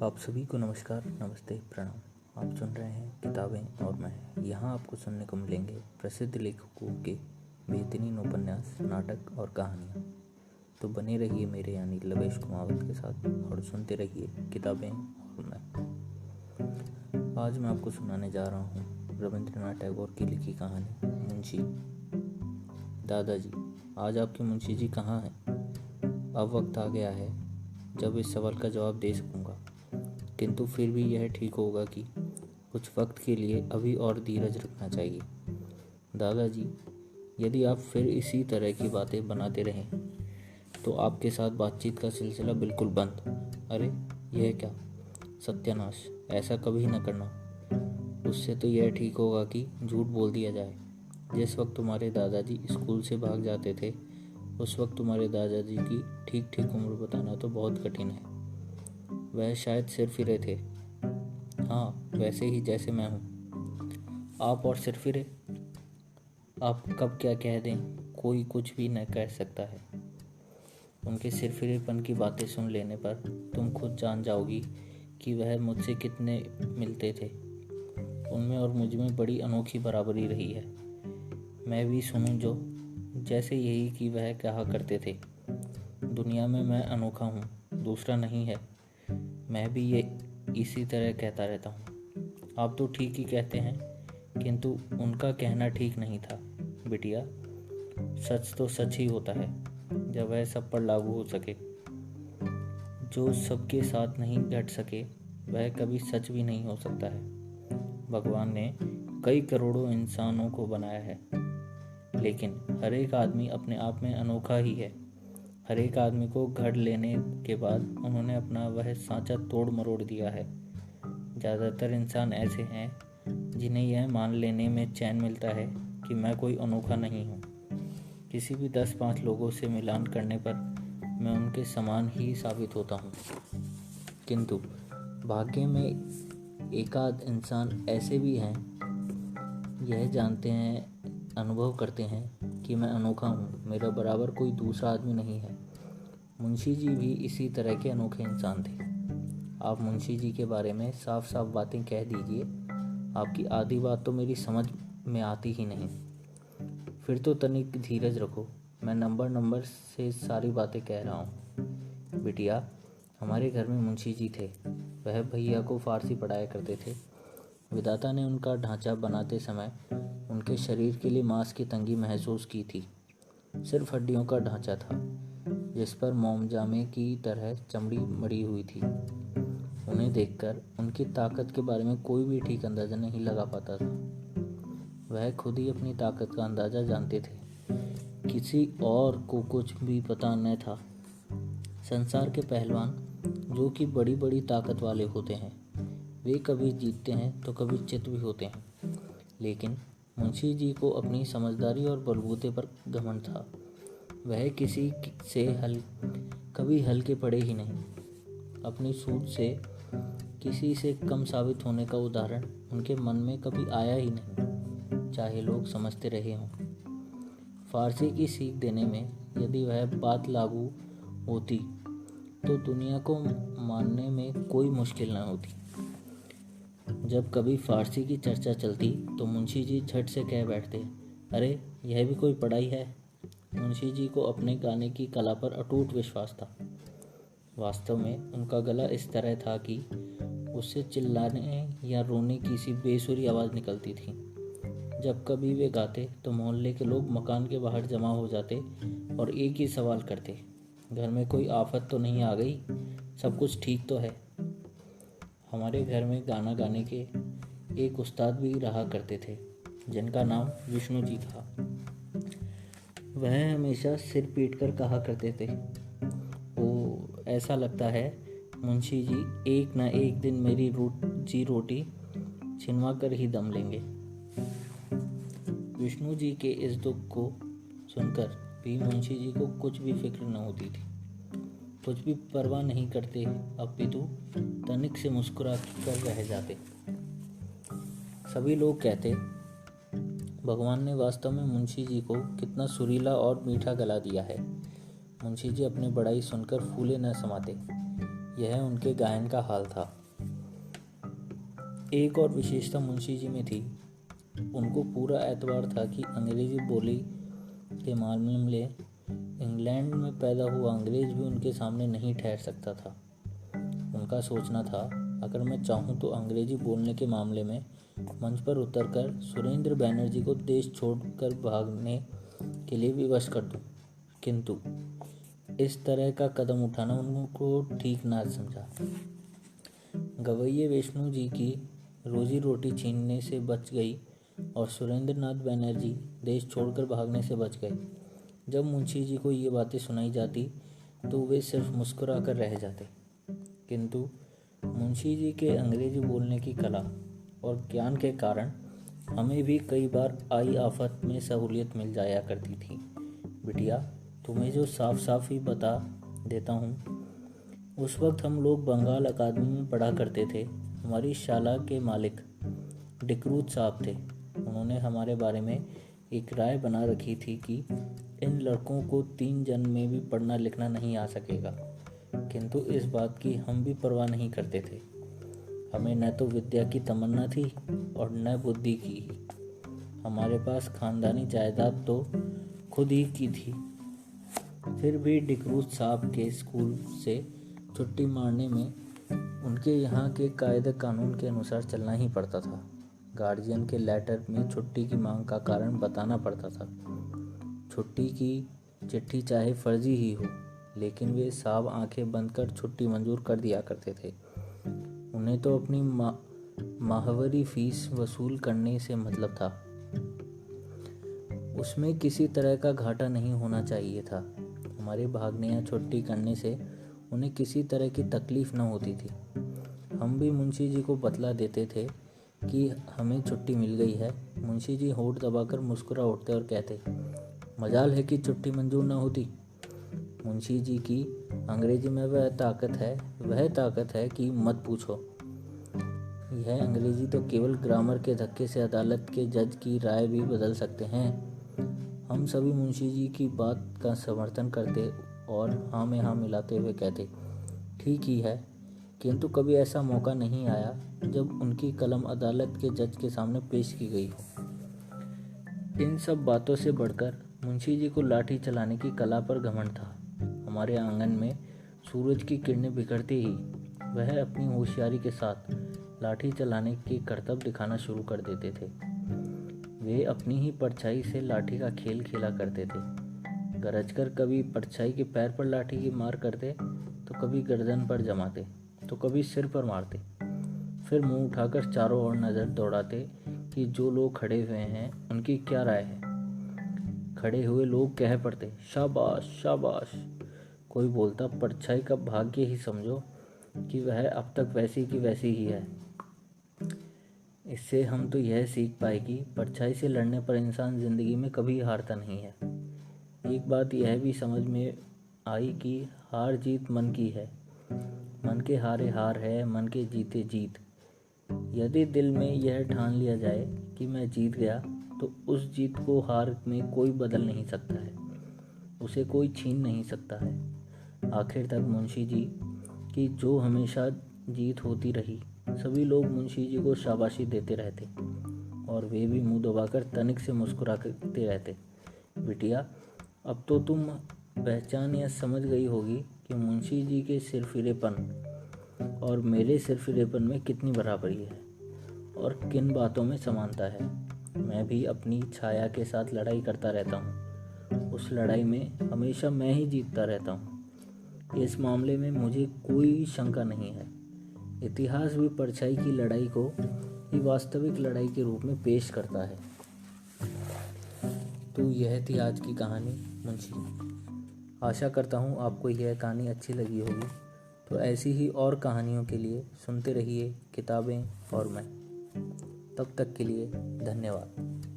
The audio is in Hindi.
आप सभी को नमस्कार, नमस्ते, प्रणाम। आप सुन रहे हैं किताबें और मैं। यहाँ आपको सुनने को मिलेंगे प्रसिद्ध लेखकों के बेहतरीन उपन्यास, नाटक और कहानियाँ। तो बने रहिए मेरे यानी लवेश कुमावत के साथ और सुनते रहिए किताबें और मैं। आज मैं आपको सुनाने जा रहा हूँ रविंद्रनाथ टैगोर की लिखी कहानी मुंशी। दादाजी, आज आपके मुंशी जी कहाँ हैं? अब वक्त आ गया है जब इस सवाल का जवाब दे सकूँगा, किंतु फिर भी यह ठीक होगा कि कुछ वक्त के लिए अभी और धीरज रखना चाहिए। दादाजी, यदि आप फिर इसी तरह की बातें बनाते रहें तो आपके साथ बातचीत का सिलसिला बिल्कुल बंद। अरे यह क्या? सत्यानाश, ऐसा कभी न करना। उससे तो यह ठीक होगा कि झूठ बोल दिया जाए। जिस वक्त तुम्हारे दादाजी स्कूल से भाग जाते थे उस वक्त तुम्हारे दादाजी की ठीक ठीक उम्र बताना तो बहुत कठिन है। वह शायद सिरफिरे थे, हाँ, वैसे ही जैसे मैं हूँ। आप और सिरफिरे? आप कब क्या कह दें कोई कुछ भी न कह सकता है। उनके सिरफिरेपन की बातें सुन लेने पर तुम खुद जान जाओगी कि वह मुझसे कितने मिलते थे। उनमें और मुझ में बड़ी अनोखी बराबरी रही है। मैं भी सुनूं जो, जैसे यही कि वह कहा करते थे, दुनिया में मैं अनोखा हूँ, दूसरा नहीं है। मैं भी ये इसी तरह कहता रहता हूँ। आप तो ठीक ही कहते हैं, किंतु उनका कहना ठीक नहीं था बिटिया। सच तो सच ही होता है जब वह सब पर लागू हो सके। जो सबके साथ नहीं घट सके वह कभी सच भी नहीं हो सकता है। भगवान ने कई करोड़ों इंसानों को बनाया है, लेकिन हर एक आदमी अपने आप में अनोखा ही है। हर एक आदमी को घड़ लेने के बाद उन्होंने अपना वह सांचा तोड़ मरोड़ दिया है। ज़्यादातर इंसान ऐसे हैं जिन्हें यह मान लेने में चैन मिलता है कि मैं कोई अनोखा नहीं हूँ। किसी भी 10-5 लोगों से मिलान करने पर मैं उनके समान ही साबित होता हूँ, किंतु भाग्य में एकाध इंसान ऐसे भी हैं, यह जानते हैं, अनुभव करते हैं कि मैं अनोखा हूँ, मेरा बराबर कोई दूसरा आदमी नहीं है। मुंशी जी भी इसी तरह के अनोखे इंसान थे। आप मुंशी जी के बारे में साफ साफ बातें कह दीजिए, आपकी आधी बात तो मेरी समझ में आती ही नहीं। फिर तो तनिक धीरज रखो, मैं नंबर से सारी बातें कह रहा हूँ। बिटिया, हमारे घर में मुंशी जी थे। वह भैया को फारसी पढ़ाया करते थे। विधाता ने उनका ढांचा बनाते समय उनके शरीर के लिए मांस की तंगी महसूस की थी। सिर्फ हड्डियों का ढांचा था जिस पर मोमजामे की तरह चमड़ी मड़ी हुई थी। उन्हें देखकर उनकी ताकत के बारे में कोई भी ठीक अंदाजा नहीं लगा पाता था। वह खुद ही अपनी ताकत का अंदाजा जानते थे, किसी और को कुछ भी पता न था। संसार के पहलवान जो कि बड़ी बड़ी ताकत वाले होते हैं, वे कभी जीतते हैं तो कभी चित भी होते हैं, लेकिन मुंशी जी को अपनी समझदारी और बलबूते पर घमंड था। वह किसी से कभी हल्के पड़े ही नहीं। अपनी सूझ से किसी से कम साबित होने का उदाहरण उनके मन में कभी आया ही नहीं, चाहे लोग समझते रहे हों। फारसी की सीख देने में यदि वह बात लागू होती तो दुनिया को मानने में कोई मुश्किल न होती। जब कभी फारसी की चर्चा चलती तो मुंशी जी झट से कह बैठते, अरे यह भी कोई पढ़ाई है। मुंशी जी को अपने गाने की कला पर अटूट विश्वास था। वास्तव में उनका गला इस तरह था कि उससे चिल्लाने या रोने की सी बेसुरी आवाज़ निकलती थी। जब कभी वे गाते तो मोहल्ले के लोग मकान के बाहर जमा हो जाते और एक ही सवाल करते, घर में कोई आफत तो नहीं आ गई? सब कुछ ठीक तो है? हमारे घर में गाना गाने के एक उस्ताद भी रहा करते थे जिनका नाम विष्णु जी था। वह हमेशा सिर पीट कर कहा करते थे, ओ ऐसा लगता है मुंशी जी एक न एक दिन मेरी रोटी छिनवा कर ही दम लेंगे। विष्णु जी के इस दुख को सुनकर भी मुंशी जी को कुछ भी फिक्र न होती थी, कुछ भी परवाह नहीं करते, अपितु तनिक से मुस्कुरा कर रह जाते। सभी लोग कहते, भगवान ने वास्तव में मुंशी जी को कितना सुरीला और मीठा गला दिया है। मुंशी जी अपनी बड़ाई सुनकर फूले न समाते। यह उनके गायन का हाल था। एक और विशेषता मुंशी जी में थी। उनको पूरा एतबार था कि अंग्रेजी बोली के मामले में इंग्लैंड में पैदा हुआ अंग्रेज भी उनके सामने नहीं ठहर सकता था। उनका सोचना था, अगर मैं चाहूँ तो अंग्रेजी बोलने के मामले में मंच पर उतरकर सुरेंद्र बैनर्जी को देश छोड़कर भागने के लिए विवश कर दूं। किंतु इस तरह का कदम उठाना उनको ठीक ना समझा। गवैये विष्णु जी की रोजी रोटी छीनने से बच गई और सुरेंद्र नाथ बैनर्जी देश छोड़कर भागने से बच गए। जब मुंशी जी को ये बातें सुनाई जाती तो वे सिर्फ मुस्कुरा कर रह जाते। किंतु मुंशी जी के अंग्रेजी बोलने की कला और ज्ञान के कारण हमें भी कई बार आई आफत में सहूलियत मिल जाया करती थी। बिटिया, तुम्हें जो साफ साफ ही बता देता हूँ, उस वक्त हम लोग बंगाल अकादमी में पढ़ा करते थे। हमारी शाला के मालिक डिक्रूज साहब थे। उन्होंने हमारे बारे में एक राय बना रखी थी कि इन लड़कों को 3 जन में भी पढ़ना लिखना नहीं आ सकेगा। किंतु इस बात की हम भी परवाह नहीं करते थे। हमें न तो विद्या की तमन्ना थी और न बुद्धि की। हमारे पास खानदानी जायदाद तो खुद ही की थी। फिर भी डिक्रूज साहब के स्कूल से छुट्टी मारने में उनके यहाँ के कायदे कानून के अनुसार चलना ही पड़ता था। गार्जियन के लेटर में छुट्टी की मांग का कारण बताना पड़ता था। छुट्टी की चिट्ठी चाहे फर्जी ही हो, लेकिन वे साहब आंखें बंद कर छुट्टी मंजूर कर दिया करते थे। उन्हें तो अपनी माहवारी फीस वसूल करने से मतलब था। उसमें किसी तरह का घाटा नहीं होना चाहिए था। हमारे भागने या छुट्टी करने से उन्हें किसी तरह की तकलीफ न होती थी। हम भी मुंशी जी को बतला देते थे कि हमें छुट्टी मिल गई है। मुंशी जी होठ दबाकर मुस्कुरा उठते और कहते, मजाल है कि छुट्टी मंजूर न होती। मुंशी जी की अंग्रेजी में वह ताकत है कि मत पूछो। यह अंग्रेजी तो केवल ग्रामर के धक्के से अदालत के जज की राय भी बदल सकते हैं। हम सभी मुंशी जी की बात का समर्थन करते और हाँ में हाँ मिलाते हुए कहते, ठीक ही है। किंतु कभी ऐसा मौका नहीं आया जब उनकी कलम अदालत के जज के सामने पेश की गई हो। इन सब बातों से बढ़कर मुंशी जी को लाठी चलाने की कला पर घमंड था। हमारे आंगन में सूरज की किरणें बिखरते ही वह अपनी होशियारी के साथ लाठी चलाने के करतब दिखाना शुरू कर देते थे। वे अपनी ही परछाई से लाठी का खेल खेला करते थे। गरजकर कभी परछाई के पैर पर लाठी की मार करते, तो कभी गर्दन पर जमाते, तो कभी सिर पर मारते। फिर मुंह उठाकर चारों ओर नजर दौड़ाते कि जो लोग खड़े हुए हैं उनकी क्या राय है। खड़े हुए लोग कह पड़ते, शाबाश शाबाश। कोई बोलता, परछाई का भाग्य ही समझो कि वह अब तक वैसी की वैसी ही है। इससे हम तो यह सीख पाए कि परछाई से लड़ने पर इंसान जिंदगी में कभी हारता नहीं है। एक बात यह भी समझ में आई कि हार जीत मन की है। मन के हारे हार है, मन के जीते जीत। यदि दिल में यह ठान लिया जाए कि मैं जीत गया, तो उस जीत को हार में कोई बदल नहीं सकता है, उसे कोई छीन नहीं सकता है। आखिर तक मुंशी जी की जो हमेशा जीत होती रही, सभी लोग मुंशी जी को शाबाशी देते रहते और वे भी मुंह दबाकर तनिक से मुस्कुराते रहते। बिटिया, अब तो तुम पहचान या समझ गई होगी कि मुंशी जी के सिरफिरेपन और मेरे सिरफिरेपन में कितनी बराबरी है और किन बातों में समानता है। मैं भी अपनी छाया के साथ लड़ाई करता रहता हूँ। उस लड़ाई में हमेशा मैं ही जीतता रहता हूँ। इस मामले में मुझे कोई शंका नहीं है। इतिहास भी परछाई की लड़ाई को ही वास्तविक लड़ाई के रूप में पेश करता है। तो यह थी आज की कहानी मुंशी। आशा करता हूँ आपको यह कहानी अच्छी लगी होगी। तो ऐसी ही और कहानियों के लिए सुनते रहिए किताबें और मैं। तब तक के लिए धन्यवाद।